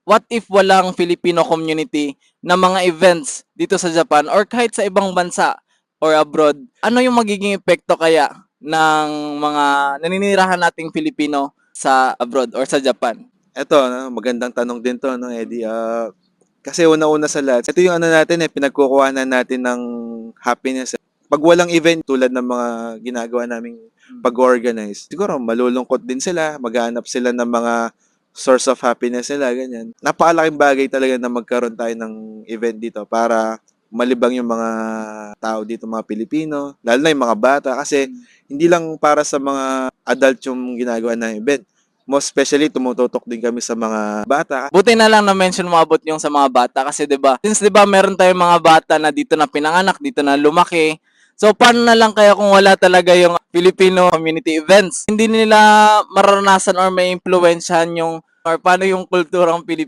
what if walang Filipino community na mga events dito sa Japan or kahit sa ibang bansa or abroad? Ano yung magiging epekto kaya ng mga naninirahan nating Filipino sa abroad or sa Japan? Eto, magandang tanong din 'to 'no, Eddie. Kasi una-una sa lahat, ito yung ano natin, pinagkukuhanan natin ng happiness, eh. 'Pag walang event tulad ng mga ginagawa naming pag-organize, siguro malulungkot din sila, maghahanap sila ng mga source of happiness nila, ganyan. Napakalaking bagay talaga na magkaroon tayo ng event dito para malibang yung mga tao dito, mga Pilipino, lalo na yung mga bata kasi hindi lang para sa mga adult yung ginagawa na event. Most especially, tumututok din kami sa mga bata. Buti na lang na-mention mo abot yung sa mga bata kasi 'di ba? Since 'di ba meron tayong mga bata na dito na pinanganak, dito na lumaki. So paano na lang kaya kung wala talaga yung Filipino community events? Hindi nila mararanasan or may impluwensyahan yung or paano yung kulturang Pilipino